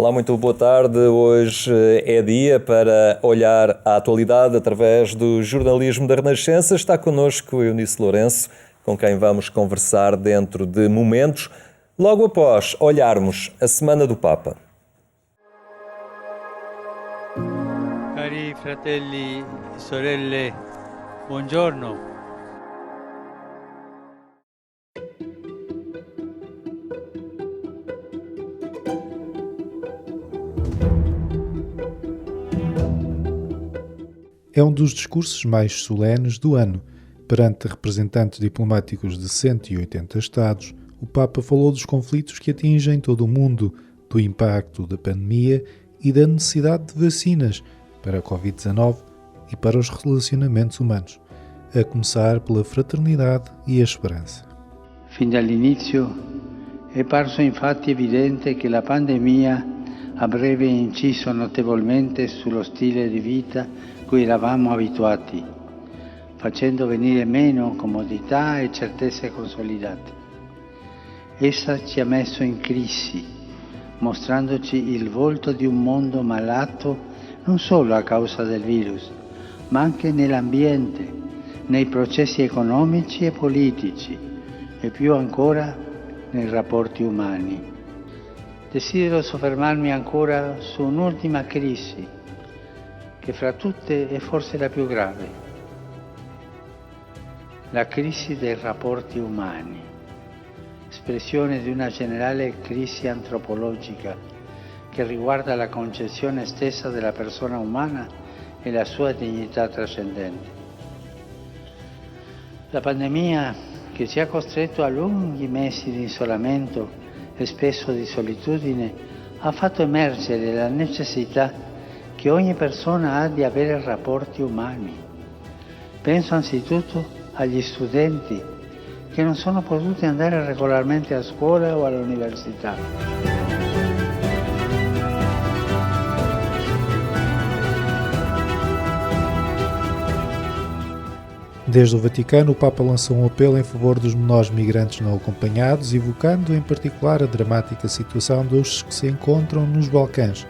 Olá, muito boa tarde. Hoje é dia para olhar a atualidade através do jornalismo da Renascença. Está connosco Eunice Lourenço, com quem vamos conversar dentro de momentos, logo após olharmos a Semana do Papa. Cari fratelli e sorelle, buongiorno. É um dos discursos mais solenes do ano. Perante representantes diplomáticos de 180 Estados, o Papa falou dos conflitos que atingem todo o mundo, do impacto da pandemia e da necessidade de vacinas para a Covid-19 e para os relacionamentos humanos, a começar pela fraternidade e a esperança. Fin dall'inizio è parso infatti evidente che la pandemia avrebbe inciso notevolmente sullo stile di vita cui eravamo abituati, facendo venire meno comodità e certezze consolidate. Essa ci ha messo in crisi, mostrandoci il volto di un mondo malato non solo a causa del virus, ma anche nell'ambiente, nei processi economici e politici e più ancora nei rapporti umani. Desidero soffermarmi ancora su un'ultima crisi, che fra tutte è forse la più grave, la crisi dei rapporti umani, espressione di una generale crisi antropologica che riguarda la concezione stessa della persona umana e la sua dignità trascendente. La pandemia, che ci ha costretto a lunghi mesi di isolamento e spesso di solitudine, ha fatto emergere la necessità che ogni persona ha di avere rapporti umani. Penso anzitutto agli studenti che non sono potuti andare regolarmente a scuola o all'università. Desde o Vaticano, o Papa lançou um apelo em favor dos menores migrantes não acompanhados, evocando em particular a dramática situação dos que se encontram nos Balcãs.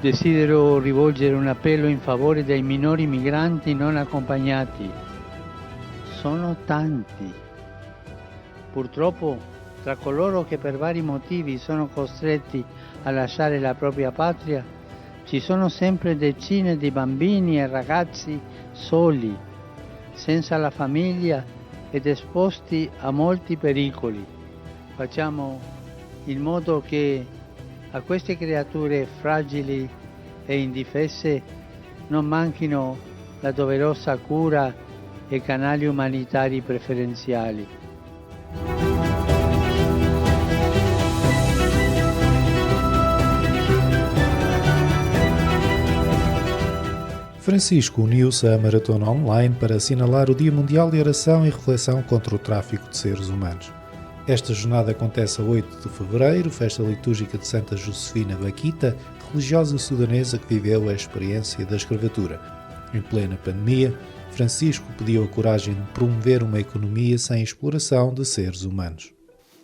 Desidero rivolgere un appello in favore dei minori migranti non accompagnati. Sono tanti. Purtroppo, tra coloro che per vari motivi sono costretti a lasciare la propria patria, ci sono sempre decine di bambini e ragazzi soli, senza la famiglia ed esposti a molti pericoli. Facciamo in modo che a queste creature fragili e indifese non manchino la doverosa cura e canali umanitari preferenziali. Francisco uniu-se à maratona online para assinalar o Dia Mundial de Oração e Reflexão contra o Tráfico de Seres Humanos. Esta jornada acontece a 8 de fevereiro, festa litúrgica de Santa Josefina Baquita, religiosa sudanesa que viveu a experiência da escravatura. Em plena pandemia, Francisco pediu a coragem de promover uma economia sem exploração de seres humanos.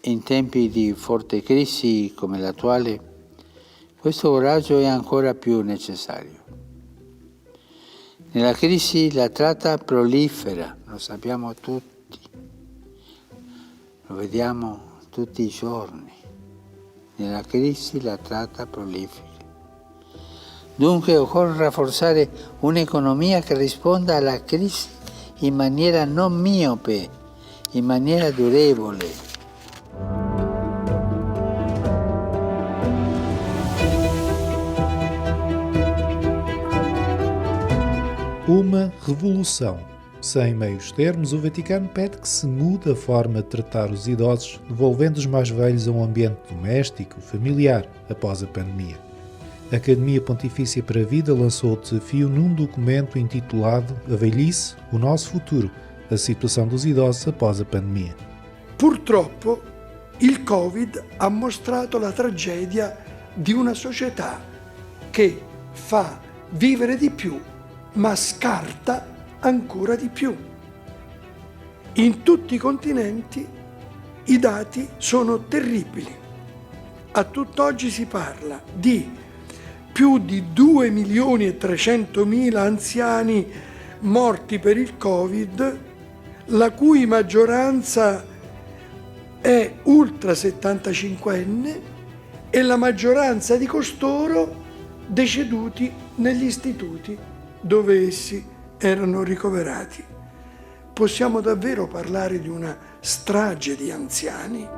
In tempi di forte crisi come l'attuale, questo coraggio è ancora più necessario. Nella crisi la tratta prolifera, lo sappiamo tutti. Lo vediamo tutti i giorni. Nella crisi la tratta prolifica. Dunque occorre rafforzare un'economia che risponda alla crisi in maniera non miope, in maniera durevole. Uma revolução. Sem meios termos, o Vaticano pede que se mude a forma de tratar os idosos, devolvendo os mais velhos a um ambiente doméstico, familiar, após a pandemia. A Academia Pontifícia para a Vida lançou o desafio num documento intitulado A Velhice, o Nosso Futuro, a situação dos idosos após a pandemia. Purtroppo il Covid ha mostrato la tragedia di una società che fa vivere di più, ma scarta ancora di più. In tutti i continenti i dati sono terribili. A tutt'oggi si parla di più di 2.300.000 anziani morti per il Covid, la cui maggioranza è ultra 75enne e la maggioranza di costoro deceduti negli istituti dove essi erano ricoverati. Possiamo davvero parlare di una strage di anziani?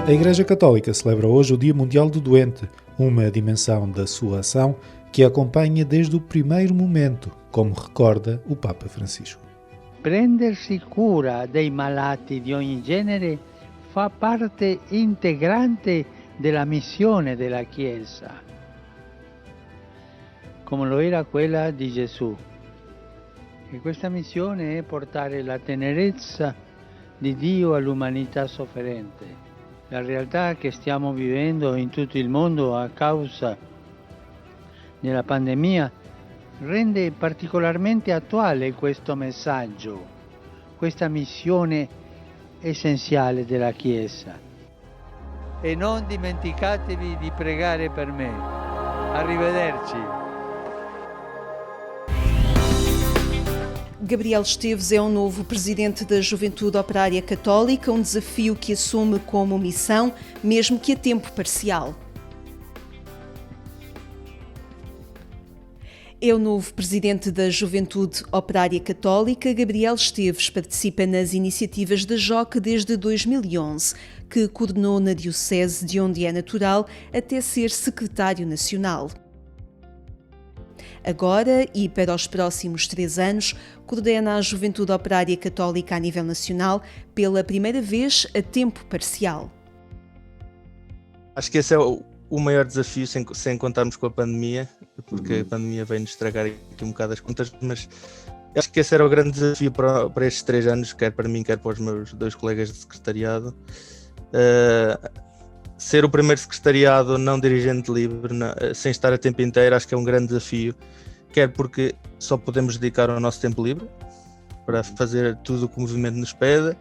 A Igreja Católica celebra hoje o Dia Mundial do Doente, uma dimensão da sua ação que acompanha desde o primeiro momento, como recorda o Papa Francisco. Prendersi cura dei malati di ogni genere fa parte integrante della missione della Chiesa, come lo era quella di Gesù. E questa missione è portare la tenerezza di Dio all'umanità sofferente. La realtà che stiamo vivendo in tutto il mondo a causa della pandemia rende particolarmente attuale questo messaggio, questa missione essenziale della Chiesa. E non dimenticatevi di pregare per me. Arrivederci. Gabriel Esteves é o novo presidente da Juventude Operária Católica, um desafio que assume como missão, mesmo que a tempo parcial. É o novo presidente da Juventude Operária Católica. Gabriel Esteves participa nas iniciativas da JOC desde 2011, que coordenou na Diocese de onde é natural até ser secretário nacional. Agora, e para os próximos 3 anos, coordena a Juventude Operária Católica a nível nacional pela primeira vez a tempo parcial. Acho que esse é o maior desafio, sem contarmos com a pandemia, porque a pandemia veio-nos estragar aqui um bocado as contas, mas acho que esse era o grande desafio para estes 3 anos, quer para mim, quer para os meus 2 colegas de secretariado. Ser o primeiro secretariado não dirigente livre, sem estar a tempo inteiro, acho que é um grande desafio, quer porque só podemos dedicar o nosso tempo livre para fazer tudo o que o movimento nos pede,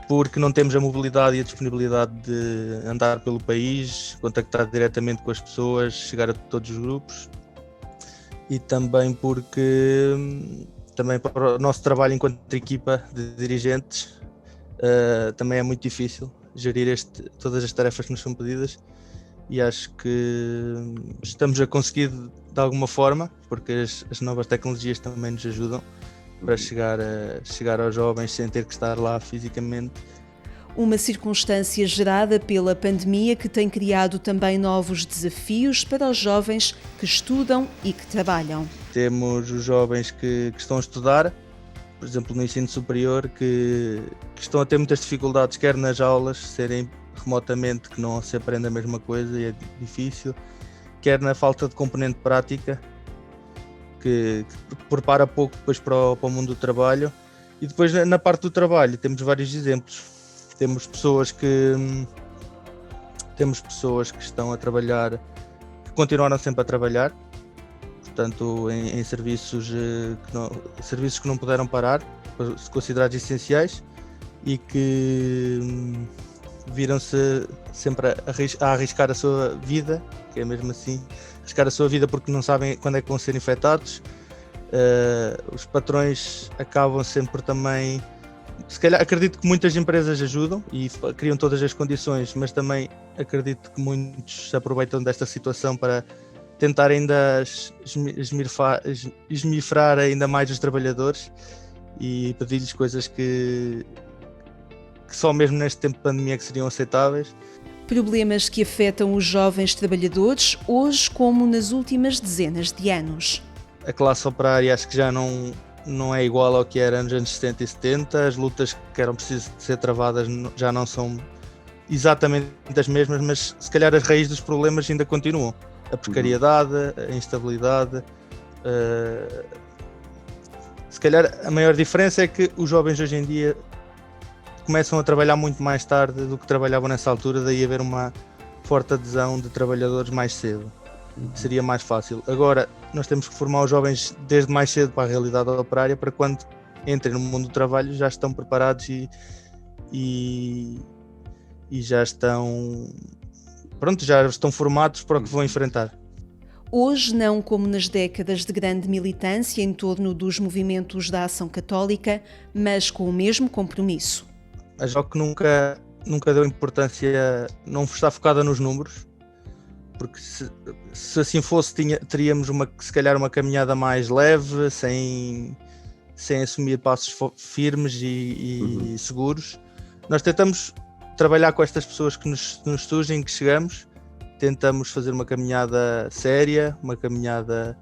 porque não temos a mobilidade e a disponibilidade de andar pelo país, contactar diretamente com as pessoas, chegar a todos os grupos, e também porque também para o nosso trabalho enquanto equipa de dirigentes também é muito difícil gerir todas as tarefas que nos são pedidas, e acho que estamos a conseguir de alguma forma, porque as novas tecnologias também nos ajudam para chegar aos jovens sem ter que estar lá fisicamente. Uma circunstância gerada pela pandemia que tem criado também novos desafios para os jovens que estudam e que trabalham. Temos os jovens que estão a estudar, por exemplo, no ensino superior, que estão a ter muitas dificuldades, quer nas aulas, serem remotamente, que não se aprende a mesma coisa e é difícil, quer na falta de componente prática, que prepara pouco depois para o mundo do trabalho. E depois na parte do trabalho temos vários exemplos. Temos pessoas que estão a trabalhar, que continuaram sempre a trabalhar, portanto em serviços que não puderam parar, considerados essenciais, e que viram-se sempre a arriscar a sua vida, que é mesmo assim, arriscar a sua vida porque não sabem quando é que vão ser infectados. Os patrões acabam sempre também, se calhar acredito que muitas empresas ajudam e criam todas as condições, mas também acredito que muitos se aproveitam desta situação para tentar ainda esmifrar ainda mais os trabalhadores e pedir-lhes coisas que só mesmo neste tempo de pandemia que seriam aceitáveis. Problemas que afetam os jovens trabalhadores hoje como nas últimas dezenas de anos. A classe operária acho que já não é igual ao que era nos anos 60 e 70, as lutas que eram precisas de ser travadas já não são exatamente as mesmas, mas se calhar as raízes dos problemas ainda continuam. A precariedade, a instabilidade. Se calhar a maior diferença é que os jovens hoje em dia começam a trabalhar muito mais tarde do que trabalhavam nessa altura, daí haver uma forte adesão de trabalhadores mais cedo. Seria mais fácil. Agora, nós temos que formar os jovens desde mais cedo para a realidade operária, para quando entrem no mundo do trabalho já estão preparados e já estão formados para o que vão enfrentar. Hoje, não como nas décadas de grande militância em torno dos movimentos da Ação Católica, mas com o mesmo compromisso. A JOC nunca deu importância, não está focada nos números, porque se assim fosse teríamos se calhar uma caminhada mais leve, sem assumir passos firmes e seguros. Nós tentamos trabalhar com estas pessoas que nos surgem, que chegamos, tentamos fazer uma caminhada séria, uma caminhada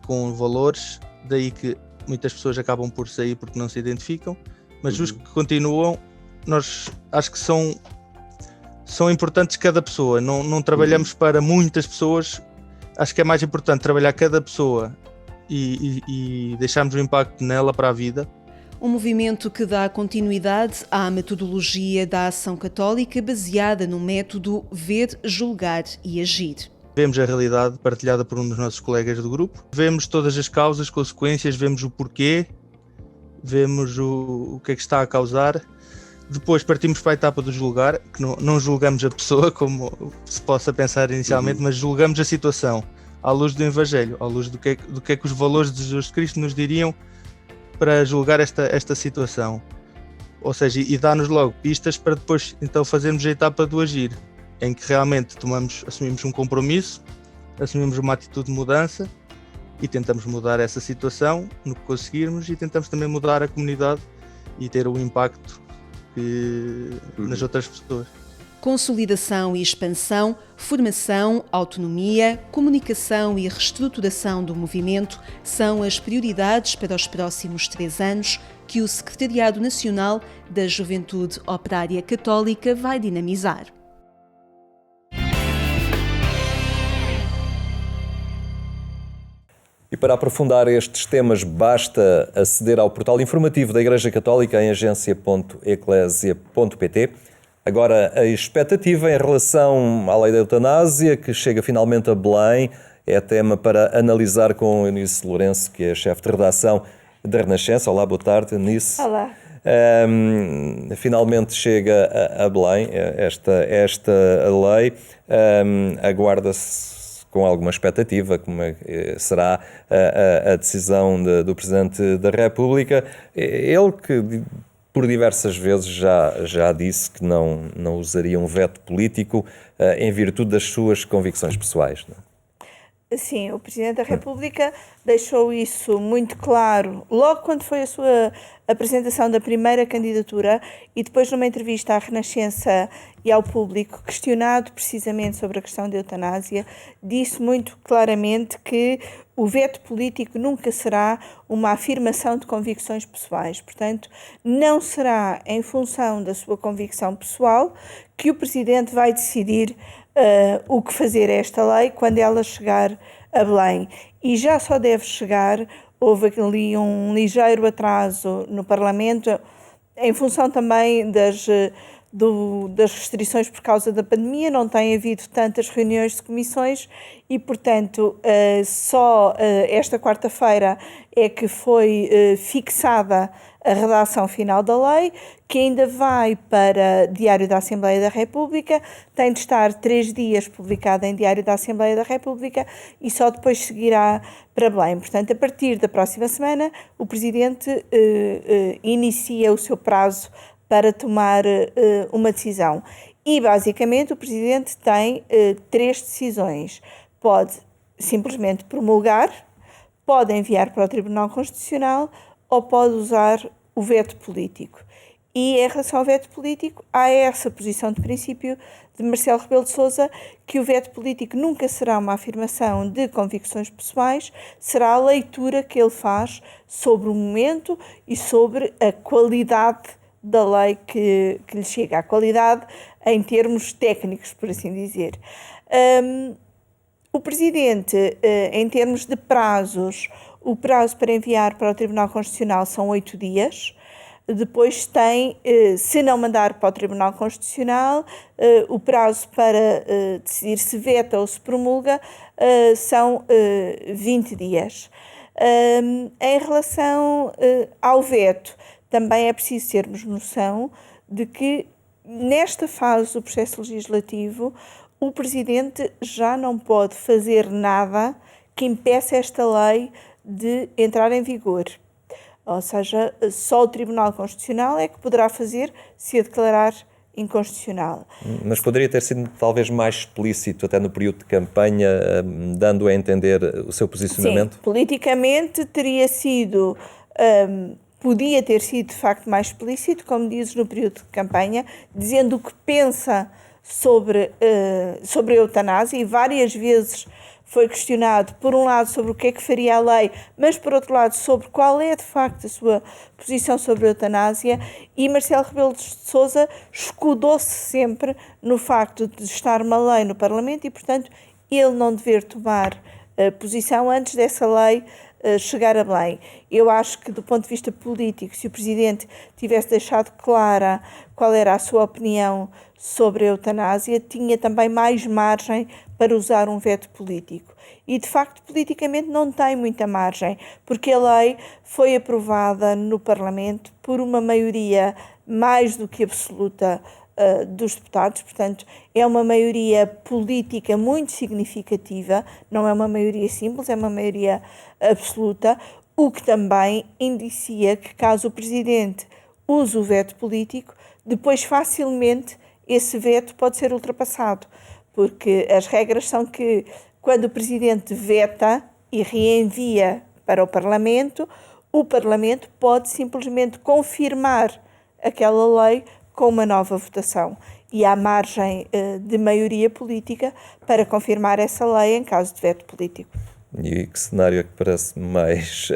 com valores, daí que muitas pessoas acabam por sair porque não se identificam, mas os que continuam, nós acho que são importantes cada pessoa, não trabalhamos para muitas pessoas, acho que é mais importante trabalhar cada pessoa e deixarmos um impacto nela para a vida. Um movimento que dá continuidade à metodologia da Ação Católica baseada no método ver, julgar e agir. Vemos a realidade partilhada por um dos nossos colegas do grupo, vemos todas as causas, consequências, vemos o porquê, vemos o que é que está a causar. Depois partimos para a etapa do julgar, que não julgamos a pessoa, como se possa pensar inicialmente, mas julgamos a situação à luz do Evangelho, à luz do que é que os valores de Jesus Cristo nos diriam para julgar esta situação. Ou seja, e dá-nos logo pistas para depois então fazermos a etapa do agir, em que realmente assumimos um compromisso, assumimos uma atitude de mudança e tentamos mudar essa situação no que conseguirmos e tentamos também mudar a comunidade e ter um impacto nas outras pessoas. Consolidação e expansão, formação, autonomia, comunicação e reestruturação do movimento são as prioridades para os próximos 3 anos que o Secretariado Nacional da Juventude Operária Católica vai dinamizar. E para aprofundar estes temas, basta aceder ao portal informativo da Igreja Católica em agência.eclesia.pt. Agora, a expectativa em relação à lei da eutanásia, que chega finalmente a Belém, é tema para analisar com Eunice Lourenço, que é chefe de redação da Renascença. Olá, boa tarde, Eunice. Olá. Finalmente chega a Belém esta lei. Aguarda-se com alguma expectativa como será a decisão do Presidente da República. Ele que por diversas vezes já disse que não usaria um veto político em virtude das suas convicções pessoais. Não? Sim, o Presidente da República deixou isso muito claro logo quando foi a sua apresentação da primeira candidatura e depois numa entrevista à Renascença e ao público, questionado precisamente sobre a questão da eutanásia, disse muito claramente que o veto político nunca será uma afirmação de convicções pessoais. Portanto, não será em função da sua convicção pessoal que o Presidente vai decidir o que fazer a esta lei quando ela chegar a Belém. E já só deve chegar, houve ali um ligeiro atraso no Parlamento, em função também das restrições por causa da pandemia, não tem havido tantas reuniões de comissões e, portanto, só esta quarta-feira é que foi fixada a redação final da lei, que ainda vai para Diário da Assembleia da República, tem de estar 3 dias publicada em Diário da Assembleia da República e só depois seguirá para Belém. Portanto, a partir da próxima semana, o Presidente inicia o seu prazo para tomar uma decisão. E, basicamente, o Presidente tem 3 decisões. Pode simplesmente promulgar, pode enviar para o Tribunal Constitucional ou pode usar o veto político. E, em relação ao veto político, há essa posição de princípio de Marcelo Rebelo de Sousa, que o veto político nunca será uma afirmação de convicções pessoais, será a leitura que ele faz sobre o momento e sobre a qualidade da lei que lhe chega, a qualidade em termos técnicos, por assim dizer. O Presidente, em termos de prazos, o prazo para enviar para o Tribunal Constitucional são 8 dias. Depois tem, se não mandar para o Tribunal Constitucional, o prazo para decidir se veta ou se promulga são 20 dias. Em relação ao veto, também é preciso termos noção de que nesta fase do processo legislativo o Presidente já não pode fazer nada que impeça esta lei de entrar em vigor. Ou seja, só o Tribunal Constitucional é que poderá fazer se a declarar inconstitucional. Mas poderia ter sido talvez mais explícito até no período de campanha, dando a entender o seu posicionamento? Sim, politicamente teria sido, podia ter sido de facto mais explícito, como dizes, no período de campanha, dizendo o que pensa sobre a eutanásia, e várias vezes foi questionado, por um lado, sobre o que é que faria a lei, mas, por outro lado, sobre qual é, de facto, a sua posição sobre a eutanásia, e Marcelo Rebelo de Sousa escudou-se sempre no facto de estar uma lei no Parlamento e, portanto, ele não dever tomar posição antes dessa lei chegar a Belém. Eu acho que, do ponto de vista político, se o Presidente tivesse deixado clara qual era a sua opinião sobre a eutanásia, tinha também mais margem para usar um veto político. E, de facto, politicamente não tem muita margem, porque a lei foi aprovada no Parlamento por uma maioria mais do que absoluta dos deputados, portanto, é uma maioria política muito significativa, não é uma maioria simples, é uma maioria absoluta, o que também indicia que, caso o Presidente use o veto político, depois facilmente esse veto pode ser ultrapassado, porque as regras são que, quando o Presidente veta e reenvia para o Parlamento pode simplesmente confirmar aquela lei com uma nova votação. E há margem de maioria política para confirmar essa lei em caso de veto político. E que cenário é que parece mais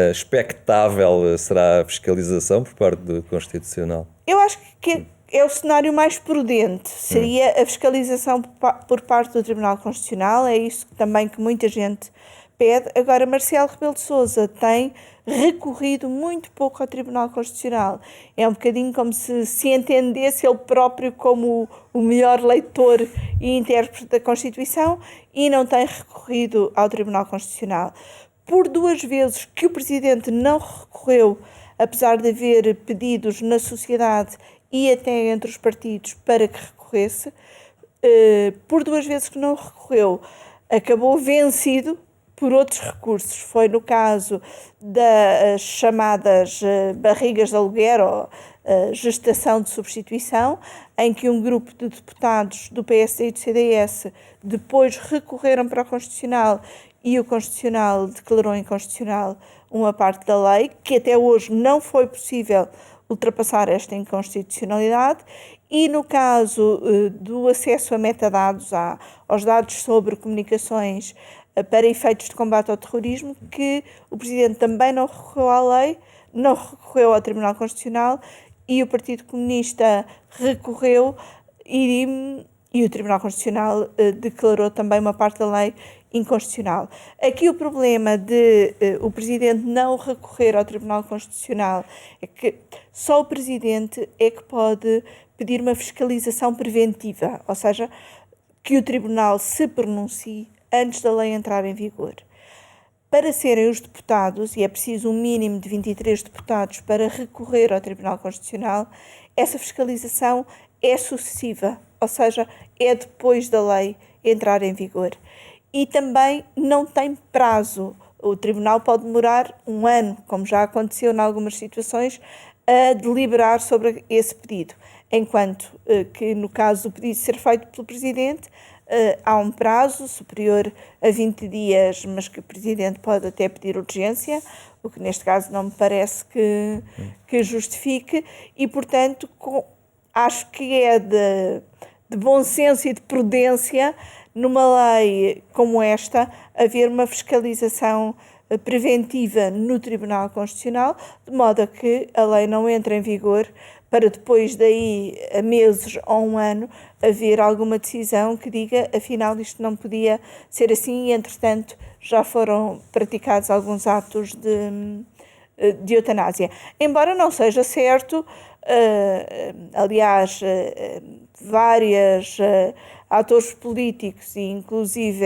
expectável? Será a fiscalização por parte do Constitucional? Eu acho que é o cenário mais prudente, seria a fiscalização por parte do Tribunal Constitucional, é isso também que muita gente pede. Agora, Marcelo Rebelo de Sousa tem recorrido muito pouco ao Tribunal Constitucional. É um bocadinho como se entendesse ele próprio como o melhor leitor e intérprete da Constituição e não tem recorrido ao Tribunal Constitucional. Por 2 vezes que o Presidente não recorreu, apesar de haver pedidos na sociedade e até entre os partidos para que recorresse, por 2 vezes que não recorreu, acabou vencido por outros recursos. Foi no caso das chamadas barrigas de aluguer ou gestação de substituição, em que um grupo de deputados do PSD e do CDS depois recorreram para o Constitucional e o Constitucional declarou inconstitucional uma parte da lei, que até hoje não foi possível ultrapassar esta inconstitucionalidade, e no caso do acesso a metadados, aos dados sobre comunicações para efeitos de combate ao terrorismo, que o Presidente também não recorreu à lei, não recorreu ao Tribunal Constitucional e o Partido Comunista recorreu e o Tribunal Constitucional declarou também uma parte da lei inconstitucional. Aqui o problema de o Presidente não recorrer ao Tribunal Constitucional é que só o Presidente é que pode pedir uma fiscalização preventiva, ou seja, que o Tribunal se pronuncie antes da lei entrar em vigor. Para serem os deputados, e é preciso um mínimo de 23 deputados para recorrer ao Tribunal Constitucional, essa fiscalização é sucessiva, ou seja, é depois da lei entrar em vigor. E também não tem prazo. O Tribunal pode demorar 1 ano, como já aconteceu em algumas situações, a deliberar sobre esse pedido. Enquanto que, no caso do pedido ser feito pelo Presidente, há um prazo superior a 20 dias, mas que o Presidente pode até pedir urgência, o que neste caso não me parece que justifique, e, portanto, acho que é de bom senso e de prudência, numa lei como esta, haver uma fiscalização preventiva no Tribunal Constitucional, de modo a que a lei não entre em vigor para depois daí, a meses ou 1 ano, haver alguma decisão que diga, afinal, isto não podia ser assim e, entretanto, já foram praticados alguns atos de eutanásia. Embora não seja certo, aliás, atores políticos e inclusive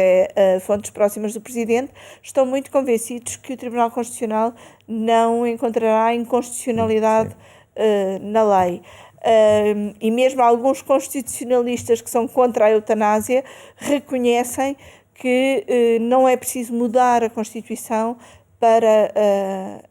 fontes próximas do Presidente estão muito convencidos que o Tribunal Constitucional não encontrará inconstitucionalidade na lei. E mesmo alguns constitucionalistas que são contra a eutanásia reconhecem que não é preciso mudar a Constituição para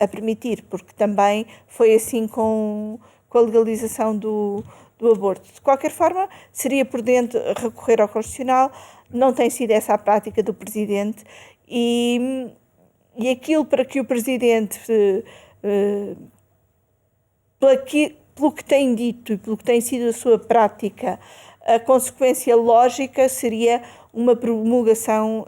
a permitir, porque também foi assim com a legalização do aborto. De qualquer forma, seria prudente recorrer ao Constitucional, não tem sido essa a prática do Presidente e aquilo para que o Presidente, pelo que tem dito e pelo que tem sido a sua prática, a consequência lógica seria uma promulgação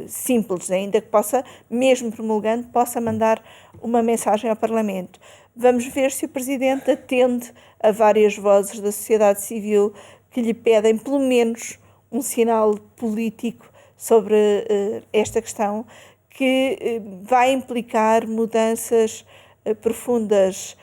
simples, ainda que possa, mesmo promulgando, possa mandar uma mensagem ao Parlamento. Vamos ver se o Presidente atende a várias vozes da sociedade civil que lhe pedem pelo menos um sinal político sobre esta questão, que vai implicar mudanças profundas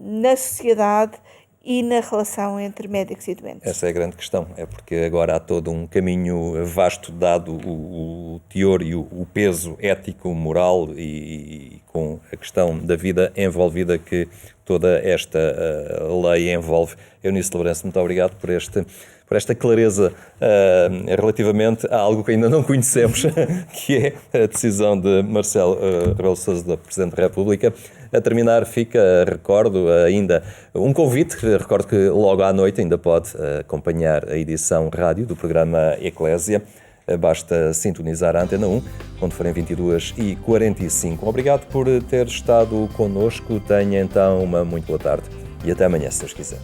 na sociedade e na relação entre médicos e doentes. Essa é a grande questão, é porque agora há todo um caminho vasto dado o teor e o peso ético, moral e com a questão da vida envolvida que toda esta lei envolve. Eunice Lourenço, muito obrigado por esta clareza relativamente a algo que ainda não conhecemos, que é a decisão de Marcelo Rebelo de Sousa, da Presidente da República. A terminar, recordo ainda um convite, recordo que logo à noite ainda pode acompanhar a edição rádio do programa Eclésia. Basta sintonizar a Antena 1, quando forem 22h45. Obrigado por ter estado connosco. Tenha então uma muito boa tarde e até amanhã, se Deus quiser.